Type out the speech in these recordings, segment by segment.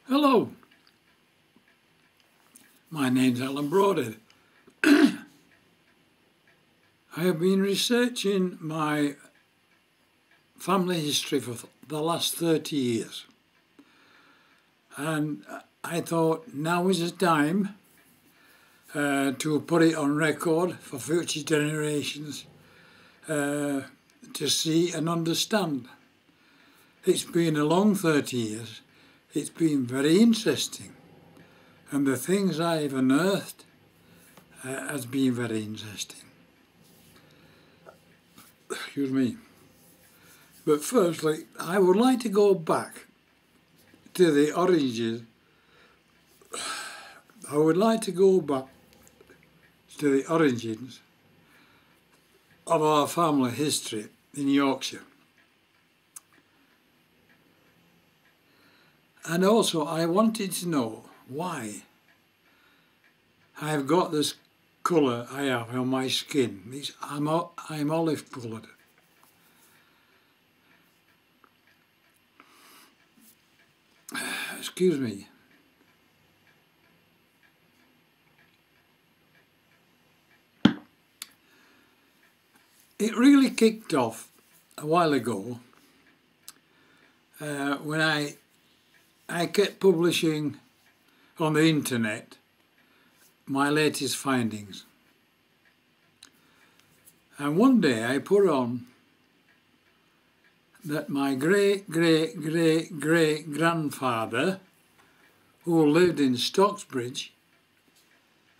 Hello, my name's Broadhead. I have been researching my family history for the last 30 years, and I thought now is the time to put it on record for future generations to see and understand. It's been a long 30 years. It's been very interesting, and the things I've unearthed has been very interesting. Excuse me. But firstly, I would like to go back to the origins. I would like to go back to the origins of our family history in Yorkshire. And also I wanted to know why I have got this colour I have on my skin. I'm olive coloured. Excuse me. It really kicked off a while ago when I kept publishing on the internet my latest findings. And one day I put on that my great-great-great-great-grandfather, who lived in Stocksbridge,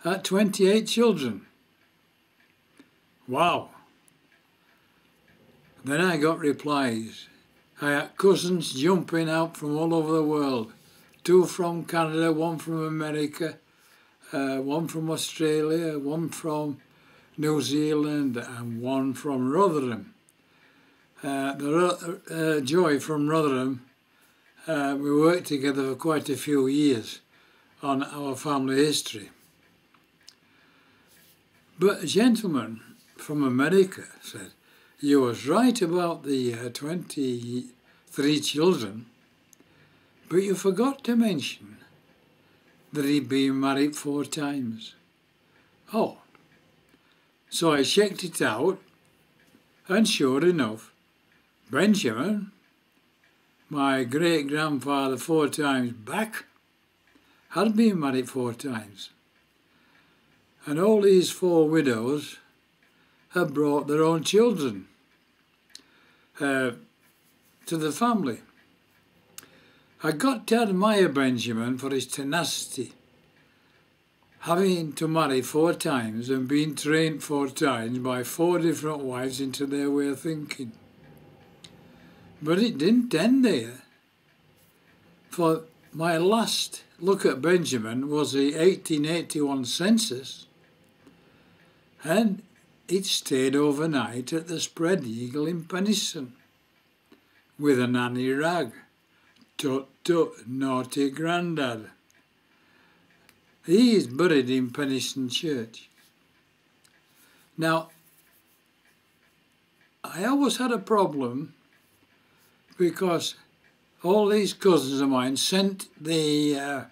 had 28 children. Wow! Then I got replies. I had cousins jumping out from all over the world. 2 from Canada, 1 from America, 1 from Australia, 1 from New Zealand, and 1 from Rotherham. Joy from Rotherham, we worked together for quite a few years on our family history. But a gentleman from America said, "You was right about the 23 children, but you forgot to mention that he'd been married 4 times. Oh, so I checked it out, and sure enough, Benjamin, my great-grandfather 4 times back, had been married 4 times. And all these 4 widows had brought their own children to the family. I got to admire Benjamin for his tenacity, having to marry 4 times and being trained 4 times by 4 different wives into their way of thinking. But it didn't end there, for my last look at Benjamin was the 1881 census, and it stayed overnight at the Spread Eagle in Penistone with a nanny rag. Tut tut, naughty grandad. He is buried in Penistone Church. Now, I always had a problem because all these cousins of mine sent their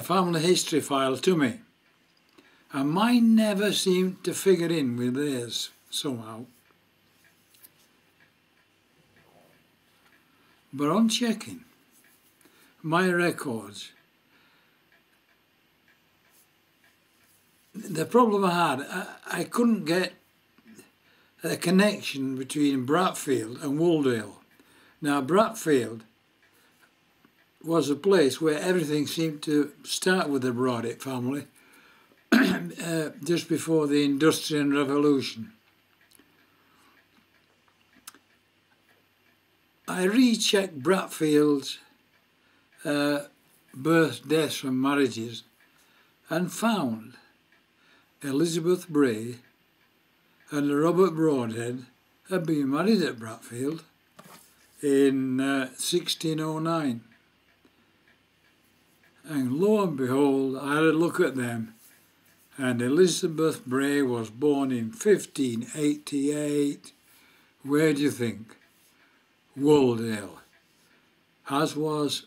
family history file to me, and mine never seemed to figure in with theirs somehow. But on checking my records, the problem I had, I couldn't get a connection between Bradfield and Wooldale. Now, Bradfield was a place where everything seemed to start with the Broadhead family just before the Industrial Revolution. I rechecked Bradfield's births, deaths and marriages and found Elizabeth Bray and Robert Broadhead had been married at Bradfield in 1609. And lo and behold, I had a look at them, and Elizabeth Bray was born in 1588. Where do you think? Wooldale. As was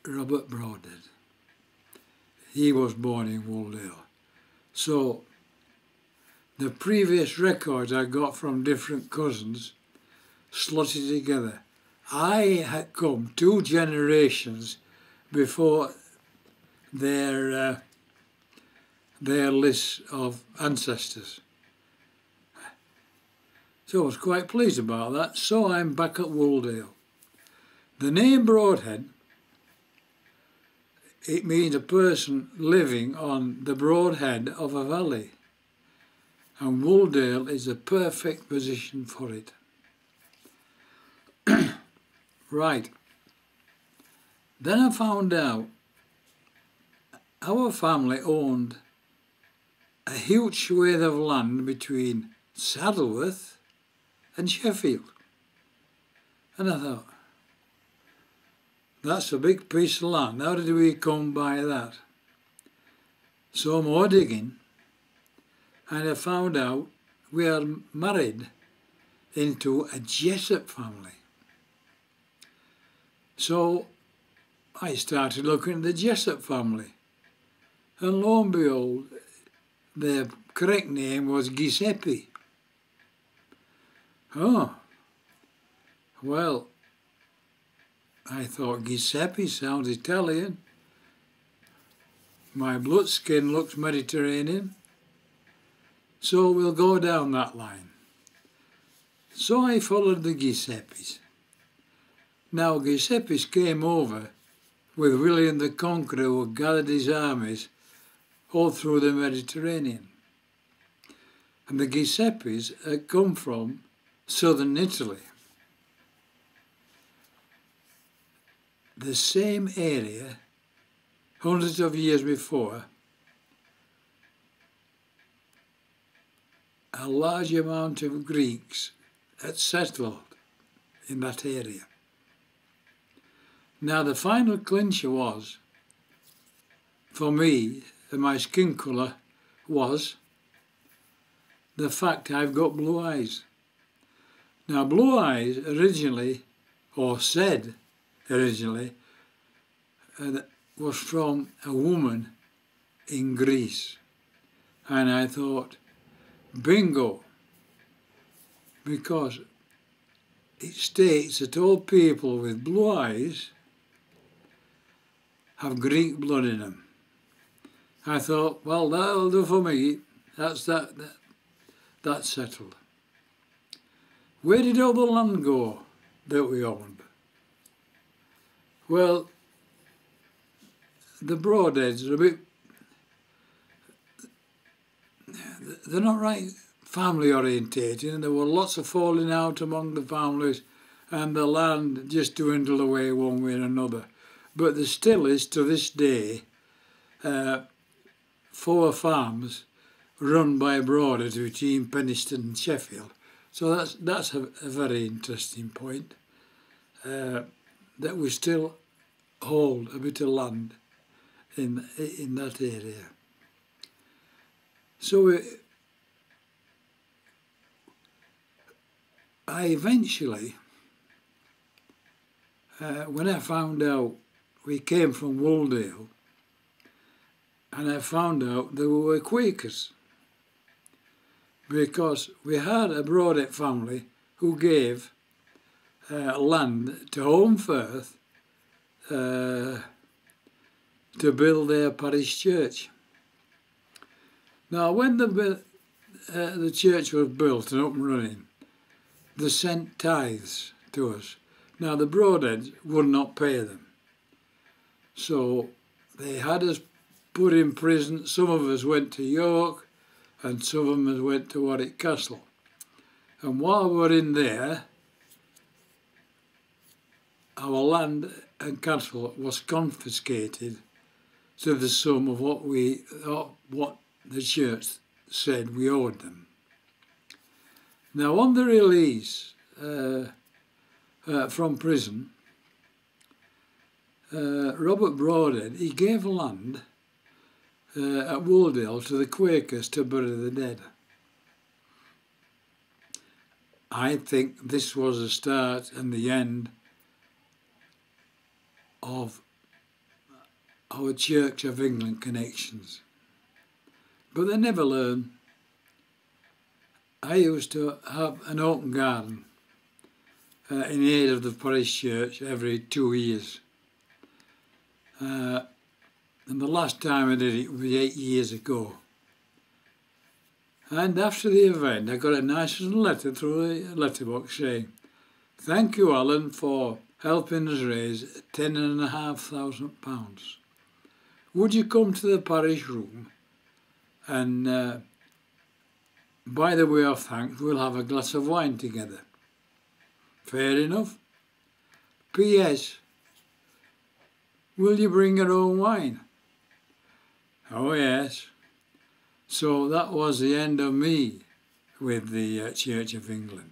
Robert Broadhead. He was born in Wooldale. So the previous records I got from different cousins slotted together. I had come 2 generations before their list of ancestors. So I was quite pleased about that. So I'm back at Wooldale. The name Broadhead, it means a person living on the broad head of a valley. And Wooldale is the perfect position for it. Right. Then I found out our family owned a huge swathe of land between Saddleworth and Sheffield. And I thought, that's a big piece of land. How did we come by that? So more digging, and I found out we are married into a Jessup family. So I started looking at the Jessup family, and lo and behold, the correct name was Giuseppe. Oh, well, I thought Giuseppe sounds Italian. My blood skin looks Mediterranean. So we'll go down that line. So I followed the Giuseppes. Now Giuseppes came over with William the Conqueror, who gathered his armies all through the Mediterranean. And the Giuseppes had come from southern Italy. The same area, hundreds of years before, a large amount of Greeks had settled in that area. Now the final clincher was, for me, and my skin colour, was the fact I've got blue eyes. Now blue eyes originally, or said originally, was from a woman in Greece. And I thought, bingo, because it states that all people with blue eyes have Greek blood in them. I thought, well, that'll do for me. That's settled. Where did all the land go that we owned? Well, the Broadheads are a bit, they're not right family orientated, and there were lots of falling out among the families, and the land just dwindled away one way or another. But there still is, to this day, 4 farms run by Broadhead between Penistone and Sheffield. So that's a very interesting point, that we still hold a bit of land in that area. So I eventually, when I found out we came from Wooldale, and I found out that we were Quakers, because we had a Broadhead family who gave land to Holmfirth to build their parish church. Now, when the church was built and up and running, they sent tithes to us. Now, the Broadheads would not pay them. So they had us put in prison. Some of us went to York, and some of us went to Warwick Castle. And while we were in there, our land and castle was confiscated to the sum of what the church said we owed them. Now, on the release from prison, Robert Broadhead, he gave land at Wooldale to the Quakers to bury the dead. I think this was the start and the end of our Church of England connections. But they never learn. I used to have an open garden in aid of the parish church every 2 years. And the last time I did it was 8 years ago. And after the event, I got a nice little letter through the letterbox saying, "Thank you, Alan, for helping us raise £10,500. Would you come to the parish room and by the way of thanks, we'll have a glass of wine together." Fair enough. P.S. Will you bring your own wine? Oh yes. So that was the end of me with the Church of England.